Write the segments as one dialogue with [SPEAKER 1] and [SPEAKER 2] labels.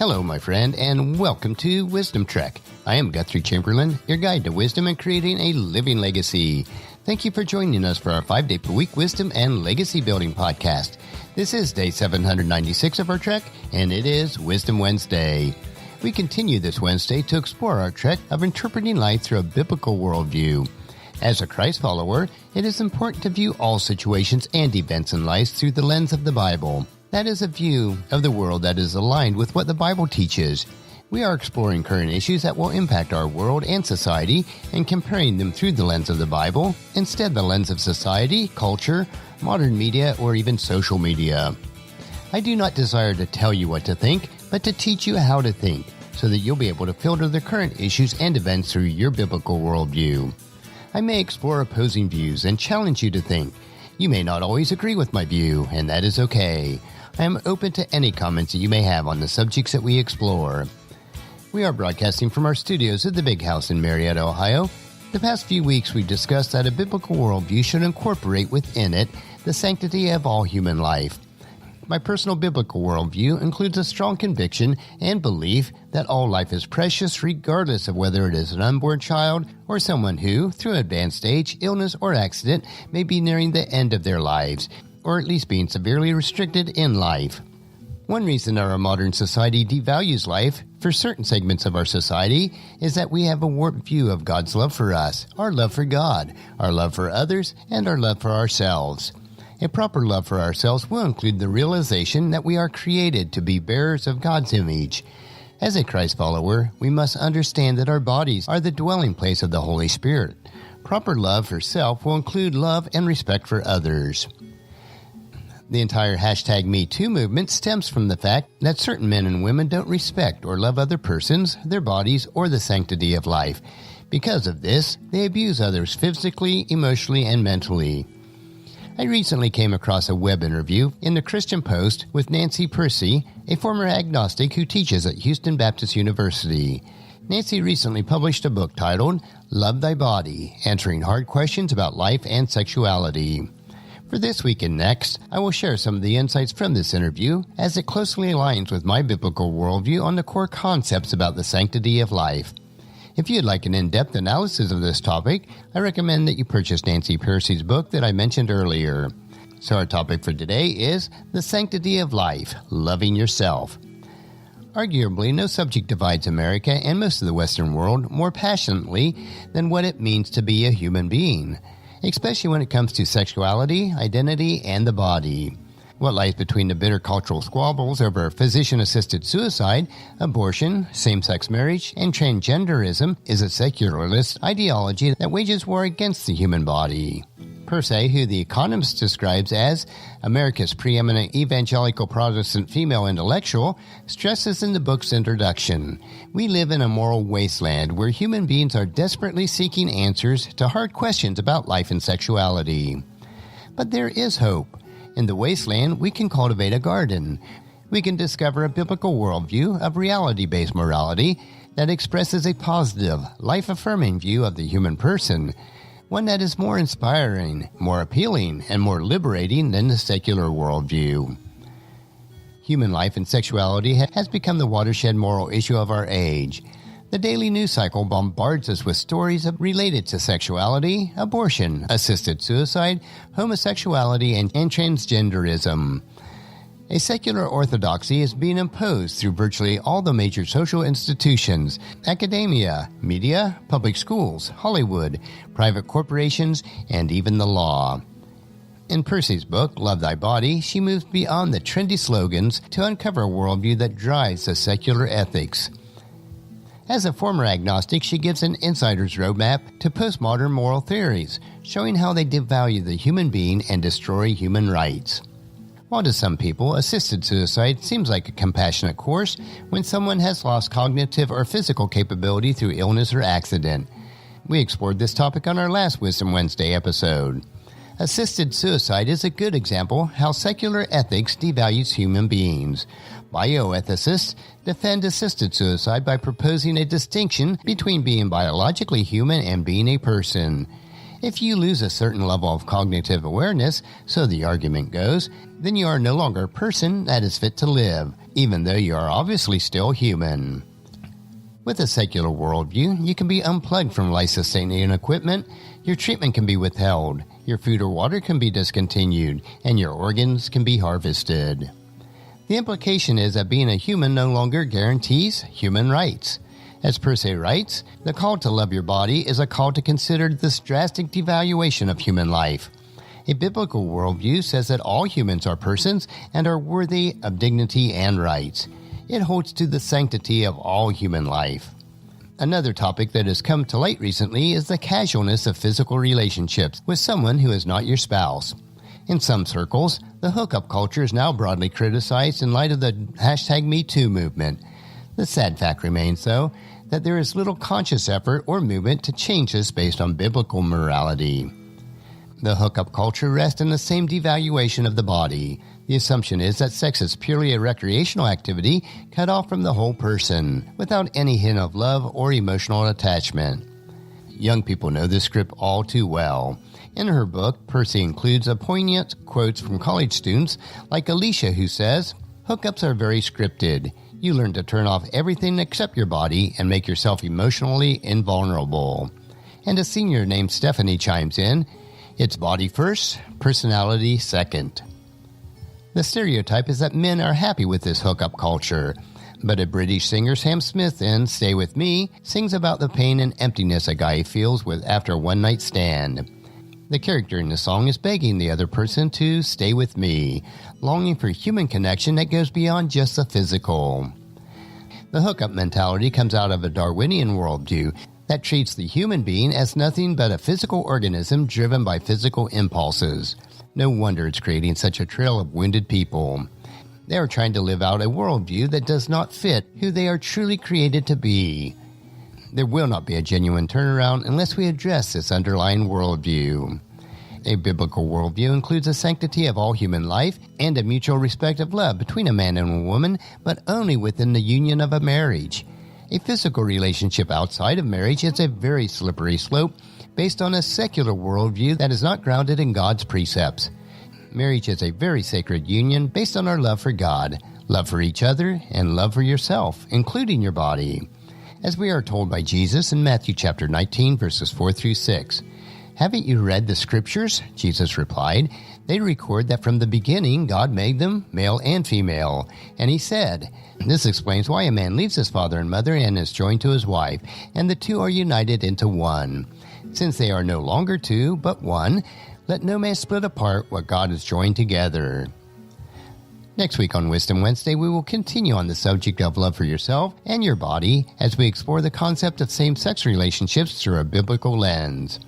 [SPEAKER 1] Hello, my friend, and welcome to Wisdom Trek. I am Guthrie Chamberlain, your guide to wisdom and creating a living legacy. Thank you for joining us for our 5-day-per-week wisdom and legacy building podcast. This is day 796 of our trek, and it is Wisdom Wednesday. We continue this Wednesday to explore our trek of interpreting life through a biblical worldview. As a Christ follower, it is important to view all situations and events in life through the lens of the Bible. That is a view of the world that is aligned with what the Bible teaches. We are exploring current issues that will impact our world and society and comparing them through the lens of the Bible, instead the lens of society, culture, modern media, or even social media. I do not desire to tell you what to think, but to teach you how to think, so that you'll be able to filter the current issues and events through your biblical worldview. I may explore opposing views and challenge you to think. You may not always agree with my view, and that is okay. I am open to any comments that you may have on the subjects that we explore. We are broadcasting from our studios at the Big House in Marietta, Ohio. The past few weeks we've discussed that a biblical worldview should incorporate within it the sanctity of all human life. My personal biblical worldview includes a strong conviction and belief that all life is precious regardless of whether it is an unborn child or someone who, through advanced age, illness, or accident, may be nearing the end of their lives, or at least being severely restricted in life. One reason our modern society devalues life for certain segments of our society is that we have a warped view of God's love for us, our love for God, our love for others, and our love for ourselves. A proper love for ourselves will include the realization that we are created to be bearers of God's image. As a Christ follower, we must understand that our bodies are the dwelling place of the Holy Spirit. Proper love for self will include love and respect for others. The entire #MeToo movement stems from the fact that certain men and women don't respect or love other persons, their bodies, or the sanctity of life. Because of this, they abuse others physically, emotionally, and mentally. I recently came across a web interview in the Christian Post with Nancy Pearcey, a former agnostic who teaches at Houston Baptist University. Nancy recently published a book titled Love Thy Body, Answering Hard Questions About Life and Sexuality. For this week and next, I will share some of the insights from this interview as it closely aligns with my biblical worldview on the core concepts about the sanctity of life. If you'd like an in-depth analysis of this topic, I recommend that you purchase Nancy Pearcey's book that I mentioned earlier. So our topic for today is the sanctity of life, loving yourself. Arguably, no subject divides America and most of the Western world more passionately than what it means to be a human being, especially when it comes to sexuality, identity, and the body. What lies between the bitter cultural squabbles over physician-assisted suicide, abortion, same-sex marriage, and transgenderism is a secularist ideology that wages war against the human body. Pearcey, who The Economist describes as America's preeminent evangelical Protestant female intellectual, stresses in the book's introduction, we live in a moral wasteland where human beings are desperately seeking answers to hard questions about life and sexuality. But there is hope. In the wasteland, we can cultivate a garden. We can discover a biblical worldview of reality-based morality that expresses a positive, life-affirming view of the human person, one that is more inspiring, more appealing, and more liberating than the secular worldview. Human life and sexuality has become the watershed moral issue of our age. The daily news cycle bombards us with stories related to sexuality, abortion, assisted suicide, homosexuality, and transgenderism. A secular orthodoxy is being imposed through virtually all the major social institutions, academia, media, public schools, Hollywood, private corporations, and even the law. In Pearcey's book, Love Thy Body, she moves beyond the trendy slogans to uncover a worldview that drives the secular ethics. As a former agnostic, she gives an insider's roadmap to postmodern moral theories, showing how they devalue the human being and destroy human rights. While to some people, assisted suicide seems like a compassionate course when someone has lost cognitive or physical capability through illness or accident. We explored this topic on our last Wisdom Wednesday episode. Assisted suicide is a good example how secular ethics devalues human beings. Bioethicists defend assisted suicide by proposing a distinction between being biologically human and being a person. If you lose a certain level of cognitive awareness, so the argument goes, then you are no longer a person that is fit to live, even though you are obviously still human. With a secular worldview, you can be unplugged from life-sustaining equipment, your treatment can be withheld, your food or water can be discontinued, and your organs can be harvested. The implication is that being a human no longer guarantees human rights. As per se writes, the call to love your body is a call to consider this drastic devaluation of human life. A biblical worldview says that all humans are persons and are worthy of dignity and rights. It holds to the sanctity of all human life. Another topic that has come to light recently is the casualness of physical relationships with someone who is not your spouse. In some circles, the hookup culture is now broadly criticized in light of the #MeToo movement. The sad fact remains, though, that there is little conscious effort or movement to change this based on biblical morality. The hookup culture rests in the same devaluation of the body. The assumption is that sex is purely a recreational activity cut off from the whole person, without any hint of love or emotional attachment. Young people know this script all too well. In her book, Percy includes poignant quotes from college students like Alicia, who says, "Hookups are very scripted. You learn to turn off everything except your body and make yourself emotionally invulnerable." And a senior named Stephanie chimes in, "It's body first, personality second." The stereotype is that men are happy with this hookup culture, but a British singer, Sam Smith, in Stay With Me, sings about the pain and emptiness a guy feels after a one-night stand. The character in the song is begging the other person to stay with me, longing for human connection that goes beyond just the physical. The hookup mentality comes out of a Darwinian worldview that treats the human being as nothing but a physical organism driven by physical impulses. No wonder it's creating such a trail of wounded people. They are trying to live out a worldview that does not fit who they are truly created to be. There will not be a genuine turnaround unless we address this underlying worldview. A biblical worldview includes the sanctity of all human life and a mutual respect of love between a man and a woman, but only within the union of a marriage. A physical relationship outside of marriage is a very slippery slope based on a secular worldview that is not grounded in God's precepts. Marriage is a very sacred union based on our love for God, love for each other, and love for yourself, including your body. As we are told by Jesus in Matthew chapter 19, verses 4 through 6. "Haven't you read the scriptures?" Jesus replied. "They record that from the beginning God made them male and female. And he said, this explains why a man leaves his father and mother and is joined to his wife, and the two are united into one. Since they are no longer two, but one, let no man split apart what God has joined together." Next week on Wisdom Wednesday, we will continue on the subject of love for yourself and your body as we explore the concept of same-sex relationships through a biblical lens.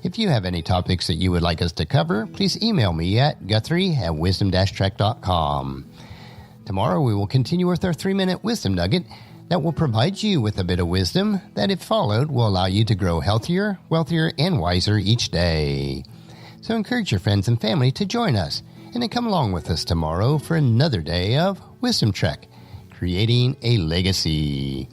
[SPEAKER 1] If you have any topics that you would like us to cover, please email me at guthrie@wisdom-trek.com. Tomorrow we will continue with our 3-minute wisdom nugget that will provide you with a bit of wisdom that, if followed, will allow you to grow healthier, wealthier, and wiser each day. So encourage your friends and family to join us, and then come along with us tomorrow for another day of Wisdom Trek, creating a legacy.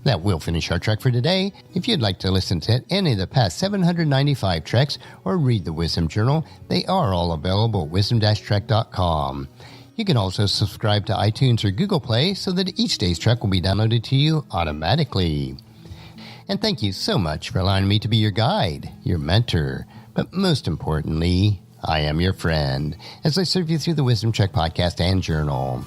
[SPEAKER 1] That will finish our trek for today. If you'd like to listen to any of the past 795 treks or read the Wisdom Journal, they are all available at wisdom-trek.com. You can also subscribe to iTunes or Google Play so that each day's trek will be downloaded to you automatically. And thank you so much for allowing me to be your guide, your mentor, but most importantly, I am your friend as I serve you through the Wisdom Trek podcast and journal.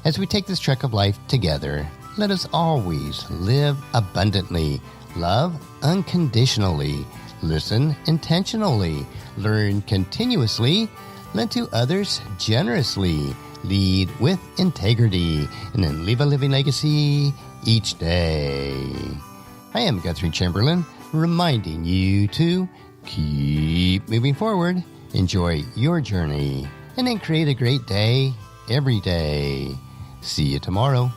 [SPEAKER 1] As we take this trek of life together, let us always live abundantly, love unconditionally, listen intentionally, learn continuously, lend to others generously, lead with integrity, and then leave a living legacy each day. I am Guthrie Chamberlain, reminding you to keep moving forward, enjoy your journey, and then create a great day every day. See you tomorrow.